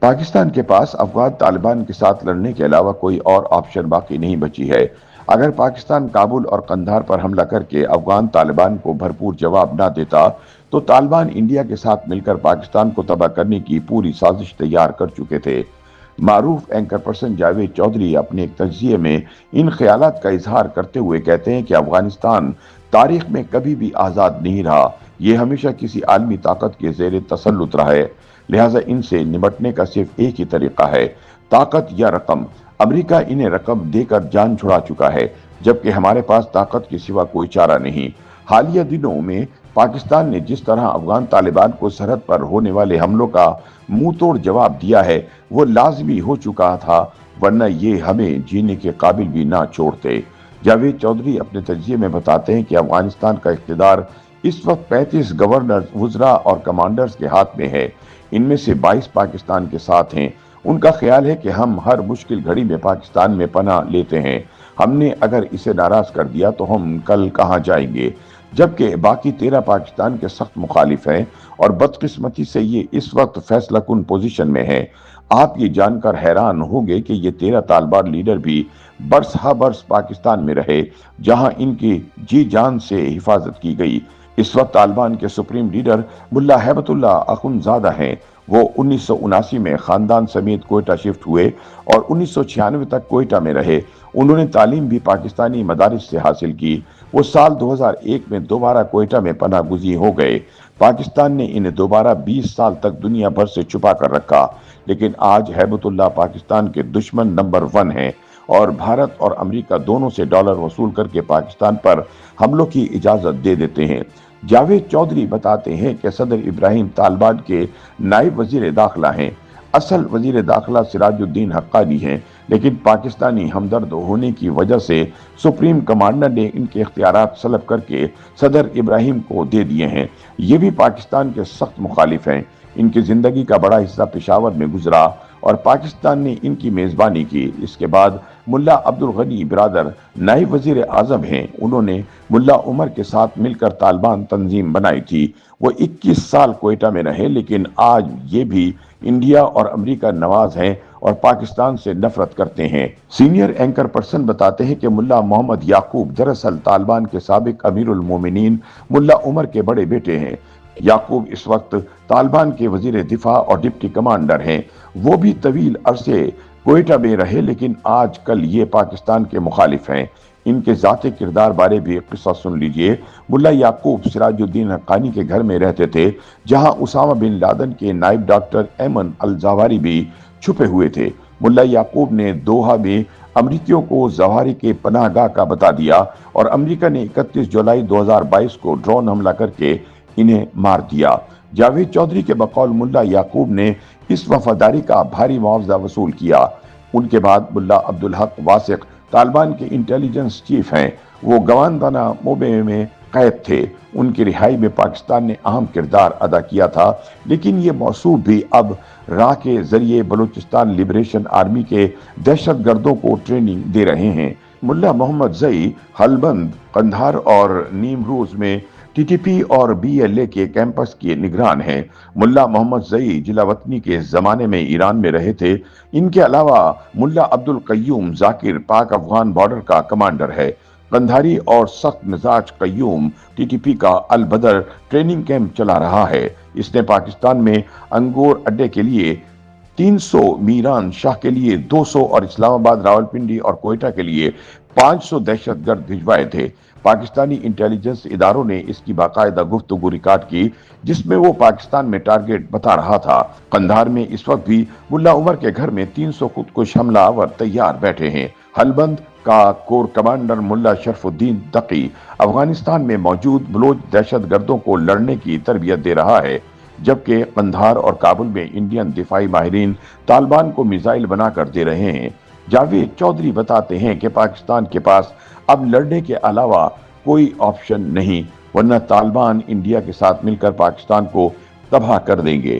پاکستان کے پاس افغان طالبان کے ساتھ لڑنے کے علاوہ کوئی اور آپشن باقی نہیں بچی ہے۔ اگر پاکستان کابل اور قندھار پر حملہ کر کے افغان طالبان کو بھرپور جواب نہ دیتا تو طالبان انڈیا کے ساتھ مل کر پاکستان کو تباہ کرنے کی پوری سازش تیار کر چکے تھے۔ معروف اینکر پرسن جاوید چودھری اپنے ایک تجزیے میں ان خیالات کا اظہار کرتے ہوئے کہتے ہیں کہ افغانستان تاریخ میں کبھی بھی آزاد نہیں رہا، یہ ہمیشہ کسی عالمی طاقت کے زیر تسلط رہا ہے، لہٰذا ان سے نمٹنے کا صرف ایک ہی طریقہ ہے، طاقت یا رقم۔ امریکہ انہیں رقم دے کر جان چھڑا چکا ہے، جبکہ ہمارے پاس طاقت کے سوا کوئی چارہ نہیں۔ حالیہ دنوں میں پاکستان نے جس طرح افغان طالبان کو سرحد پر ہونے والے حملوں کا منہ توڑ جواب دیا ہے وہ لازمی ہو چکا تھا، ورنہ یہ ہمیں جینے کے قابل بھی نہ چھوڑتے۔ جاوید چودھری اپنے تجزیے میں بتاتے ہیں کہ افغانستان کا اقتدار اس وقت 35 گورنر، وزراء اور کمانڈرز کے ہاتھ میں ہے، ان میں سے 22 پاکستان کے ساتھ ہیں۔ ان کا خیال ہے کہ ہم ہر مشکل گھڑی میں پاکستان میں پناہ لیتے ہیں، ہم نے اگر اسے ناراض کر دیا تو ہم کل کہاں جائیں گے، جبکہ باقی 13 پاکستان کے سخت مخالف ہیں اور بدقسمتی سے یہ اس وقت فیصلہ کن پوزیشن میں ہیں۔ آپ یہ جان کر حیران ہوں گے کہ یہ 13 طالبان لیڈر بھی برس ہا برس پاکستان میں رہے، جہاں ان کی جی جان سے حفاظت کی گئی۔ اس وقت طالبان کے سپریم لیڈر ملا ہیبت اللہ اخنزادہ ہیں۔ وہ 1979 میں خاندان سمیت کوئٹہ شفٹ ہوئے اور 1996 تک کوئٹہ میں رہے۔ انہوں نے تعلیم بھی پاکستانی مدارس سے حاصل کی۔ وہ سال 2001 میں دوبارہ کوئٹہ میں پناہ گزین ہو گئے۔ پاکستان نے انہیں دوبارہ 20 سال تک دنیا بھر سے چھپا کر رکھا، لیکن آج ہیبت اللہ پاکستان کے دشمن نمبر 1 ہیں اور بھارت اور امریکہ دونوں سے ڈالر وصول کر کے پاکستان پر حملوں کی اجازت دے دیتے ہیں۔ جاوید چودھری بتاتے ہیں کہ صدر ابراہیم طالبان کے نائب وزیر داخلہ ہیں۔ اصل وزیر داخلہ سراج الدین حقانی ہیں، لیکن پاکستانی ہمدرد ہونے کی وجہ سے سپریم کمانڈر نے ان کے اختیارات سلب کر کے صدر ابراہیم کو دے دیے ہیں۔ یہ بھی پاکستان کے سخت مخالف ہیں۔ ان کی زندگی کا بڑا حصہ پشاور میں گزرا اور پاکستان نے ان کی میزبانی کی۔ اس کے بعد ملا عبدالغنی برادر نائب وزیر اعظم ہیں۔ انہوں نے ملا عمر کے ساتھ مل کر طالبان تنظیم بنائی تھی۔ وہ 21 سال کوئٹہ میں رہے، لیکن آج یہ بھی انڈیا اور امریکہ نواز ہیں اور پاکستان سے نفرت کرتے ہیں۔ سینئر اینکر پرسن بتاتے ہیں کہ ملا محمد یعقوب دراصل طالبان کے سابق امیر المومنین ملا عمر کے بڑے بیٹے ہیں۔ یعقوب اس وقت طالبان کے وزیر دفاع اور ڈپٹی کمانڈر ہیں۔ وہ بھی طویل عرصے کوئٹہ میں رہے، لیکن آج کل یہ پاکستان کے مخالف ہیں۔ ان کے ذاتی کردار بارے بھی قصہ سن لیجئے۔ ملا یعقوب سراج الدین حقانی کے گھر میں رہتے تھے، جہاں اسامہ بن لادن کے نائب ڈاکٹر ایمن الزواہری بھی چھپے ہوئے تھے۔ ملا یعقوب نے دوحہ میں امریکیوں کو زواہری کے پناہ گاہ کا بتا دیا اور امریکہ نے 31 جولائی 2022 کو ڈرون حملہ کر کے انہیں مار دیا۔ جاوید چودھری کے بقول ملا یعقوب نے اس وفاداری کا بھاری معاوضہ وصول کیا۔ ان کے بعد ملا عبدالحق واسق طالبان کے انٹیلیجنس چیف ہیں۔ وہ گوانتانامو موبے میں قید تھے۔ ان کی رہائی میں پاکستان نے اہم کردار ادا کیا تھا، لیکن یہ موصوف بھی اب راہ کے ذریعے بلوچستان لبریشن آرمی کے دہشت گردوں کو ٹریننگ دے رہے ہیں۔ ملا محمد زئی ہلبند، قندھار اور نیمروز میں ٹی ٹی پی اور بی ایل اے کے کیمپس کے نگران ہیں۔ ملا محمد زئی جلاوطنی کے زمانے میں ایران میں رہے تھے۔ ان کے علاوہ ملا عبدالقیوم ذاکر پاک افغان بارڈر کا کمانڈر ہے۔ قندھاری اور سخت مزاج قیوم ٹی ٹی پی کا البدر ٹریننگ کیمپ چلا رہا ہے۔ اس نے پاکستان میں انگور اڈے کے لیے 300، میران شاہ کے لیے 200 اور اسلام آباد، راولپنڈی اور کوئٹہ کے لیے 500 دہشت گرد بھجوائے تھے۔ پاکستانی انٹیلیجنس اداروں نے اس کی باقاعدہ گفتگو ریکارڈ کی، جس میں وہ پاکستان میں ٹارگٹ بتا رہا تھا۔ قندھار میں اس وقت بھی ملا عمر کے گھر میں 300 خودکش حملہ آور تیار بیٹھے ہیں۔ ہلبند کا کور کمانڈر ملا شرف الدین تقی افغانستان میں موجود بلوچ دہشت گردوں کو لڑنے کی تربیت دے رہا ہے، جبکہ قندھار اور کابل میں انڈین دفاعی ماہرین طالبان کو میزائل بنا کر دے رہے ہیں۔ جاوید چودھری بتاتے ہیں کہ پاکستان کے پاس اب لڑنے کے علاوہ کوئی آپشن نہیں، ورنہ طالبان انڈیا کے ساتھ مل کر پاکستان کو تباہ کر دیں گے۔